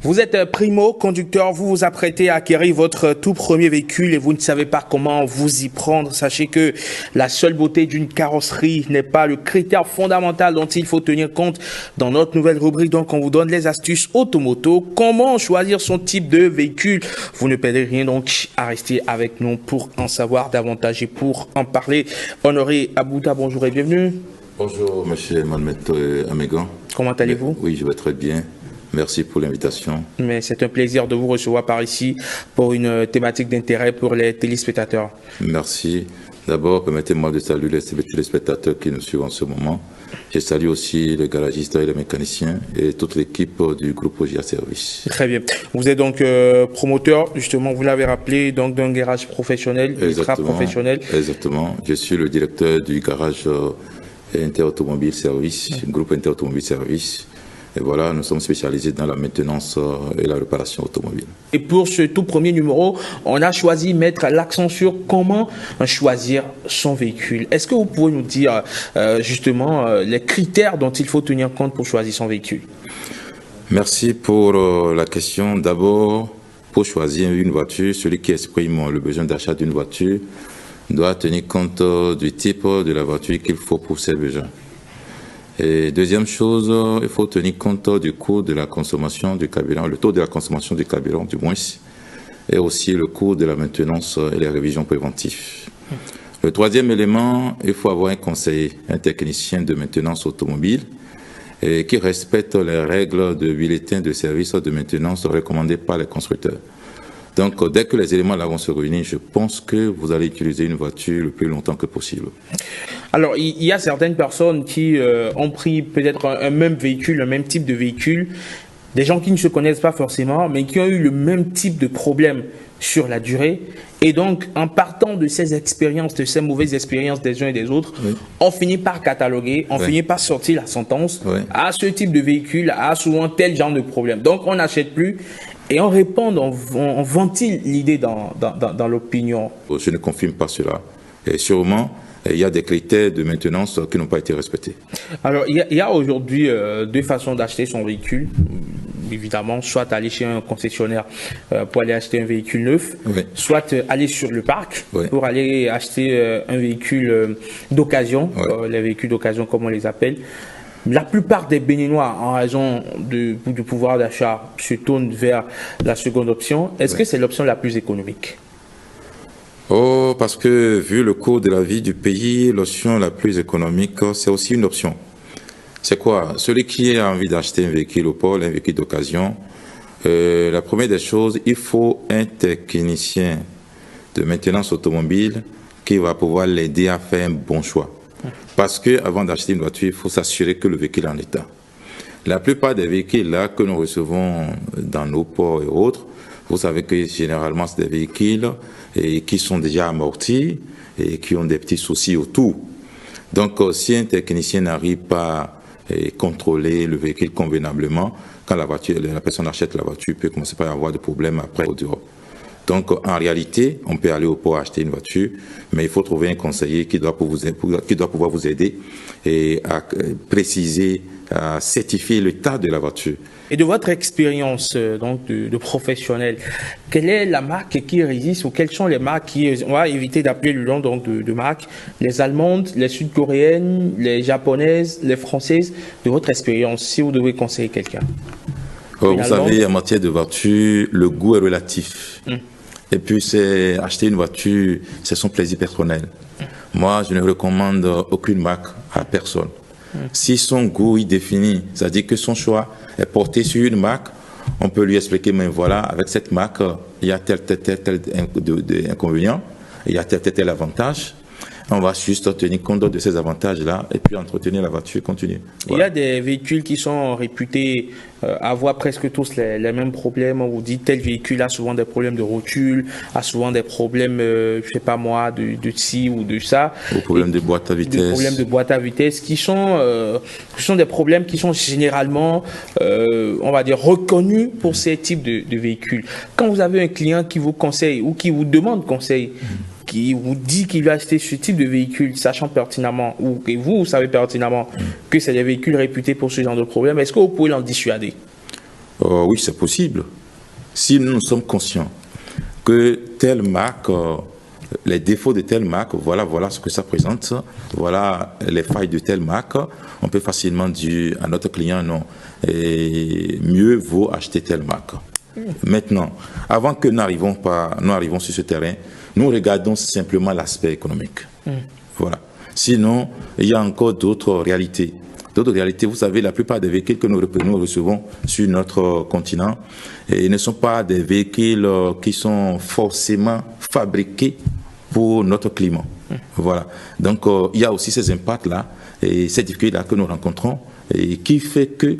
Vous êtes primo-conducteur, vous vous apprêtez à acquérir votre tout premier véhicule et vous ne savez pas comment vous y prendre. Sachez que la seule beauté d'une carrosserie n'est pas le critère fondamental dont il faut tenir compte. Dans notre nouvelle rubrique, donc, on vous donne les astuces automoto. Comment choisir son type de véhicule? Vous ne perdez rien donc à rester avec nous pour en savoir davantage et pour en parler. Honoré Abouta, bonjour et bienvenue. Bonjour, monsieur Malmeto Amégan. Comment allez-vous? Oui, je vais très bien. Merci pour l'invitation. Mais c'est un plaisir de vous recevoir par ici pour une thématique d'intérêt pour les téléspectateurs. Merci. D'abord, permettez-moi de saluer les téléspectateurs qui nous suivent en ce moment. Je salue aussi les garagistes et les mécaniciens et toute l'équipe du groupe OGA Service. Très bien. Vous êtes donc promoteur, justement, vous l'avez rappelé, donc d'un garage professionnel, ultra professionnel. Exactement. Je suis le directeur du garage Interautomobile Service, groupe Interautomobile Service. Et voilà, nous sommes spécialisés dans la maintenance et la réparation automobile. Et pour ce tout premier numéro, on a choisi de mettre l'accent sur comment choisir son véhicule. Est-ce que vous pouvez nous dire justement les critères dont il faut tenir compte pour choisir son véhicule? Merci pour la question. D'abord, pour choisir une voiture, celui qui exprime le besoin d'achat d'une voiture doit tenir compte du type de la voiture qu'il faut pour ses besoins. Et deuxième chose, il faut tenir compte du coût de la consommation du carburant, le taux de la consommation du carburant du moins, et aussi le coût de la maintenance et les révisions préventives. Le troisième élément, il faut avoir un conseiller, un technicien de maintenance automobile et qui respecte les règles de bulletin de service de maintenance recommandées par les constructeurs. Donc, dès que les éléments là vont se réunir, je pense que vous allez utiliser une voiture le plus longtemps que possible. Alors, il y a certaines personnes qui ont pris peut-être un même véhicule, un même type de véhicule, des gens qui ne se connaissent pas forcément, mais qui ont eu le même type de problème sur la durée. Et donc, en partant de ces expériences, de ces mauvaises expériences des uns et des autres, oui, on finit par cataloguer, on finit par sortir la sentence. Oui. À ce type de véhicule a souvent tel genre de problème. Donc, on n'achète plus. Et on répond, on ventile l'idée dans l'opinion. Je ne confirme pas cela. Et sûrement, il y a des critères de maintenance qui n'ont pas été respectés. Alors, il y a aujourd'hui deux façons d'acheter son véhicule. Évidemment, soit aller chez un concessionnaire pour aller acheter un véhicule neuf, oui, soit aller sur le parc, oui, pour aller acheter un véhicule d'occasion, oui, les véhicules d'occasion comme on les appelle. La plupart des Béninois, en raison du pouvoir d'achat, se tournent vers la seconde option. Est-ce que c'est l'option la plus économique? Oh, parce que vu le coût de la vie du pays, l'option la plus économique, c'est aussi une option. C'est quoi? Celui qui a envie d'acheter un véhicule au pôle, un véhicule d'occasion, la première des choses, il faut un technicien de maintenance automobile qui va pouvoir l'aider à faire un bon choix. Parce qu'avant d'acheter une voiture, il faut s'assurer que le véhicule est en état. La plupart des véhicules là que nous recevons dans nos ports et autres, vous savez que généralement c'est des véhicules qui sont déjà amortis et qui ont des petits soucis autour. Donc si un technicien n'arrive pas à contrôler le véhicule convenablement, quand la personne achète la voiture, il peut commencer par avoir des problèmes après au dehors. Donc, en réalité, on peut aller au port acheter une voiture, mais il faut trouver un conseiller qui doit pouvoir vous aider et à préciser, à certifier l'état de la voiture. Et de votre expérience donc de professionnel, quelle est la marque qui résiste ou quelles sont les marques qui, on va éviter d'appeler le nom donc de marques, les allemandes, les sud-coréennes, les japonaises, les françaises, de votre expérience, si vous devez conseiller quelqu'un? Vous savez, en matière de voiture, le goût est relatif. Et puis, c'est acheter une voiture, c'est son plaisir personnel. Moi, je ne recommande aucune marque à personne. Si son goût est défini, c'est-à-dire que son choix est porté sur une marque, on peut lui expliquer, mais voilà, avec cette marque, il y a tel inconvénient, il y a tel avantage. On va juste tenir compte de ces avantages-là et puis entretenir la voiture continue. Voilà. Il y a des véhicules qui sont réputés avoir presque tous les mêmes problèmes. On vous dit tel véhicule a souvent des problèmes de rotule, a souvent des problèmes, je sais pas moi, de ci ou de ça. Des problèmes de boîte à vitesse. Des problèmes de boîte à vitesse qui sont des problèmes qui sont généralement, on va dire, reconnus pour ces types de véhicules. Quand vous avez un client qui vous conseille ou qui vous demande conseil, qui vous dit qu'il va acheter ce type de véhicule, sachant pertinemment, ou que vous savez pertinemment que c'est des véhicules réputés pour ce genre de problème, est-ce que vous pouvez l'en dissuader? Oui, c'est possible. Si nous sommes conscients que telle marque, les défauts de telle marque, voilà ce que ça présente, voilà les failles de telle marque, on peut facilement dire à notre client non, et mieux vaut acheter telle marque. Maintenant, avant que nous arrivons sur ce terrain, nous regardons simplement l'aspect économique. Voilà. Sinon, il y a encore d'autres réalités. D'autres réalités, vous savez, la plupart des véhicules que nous recevons sur notre continent ne sont pas des véhicules qui sont forcément fabriqués pour notre climat. Voilà. Donc, il y a aussi ces impacts-là et ces difficultés-là que nous rencontrons et qui fait que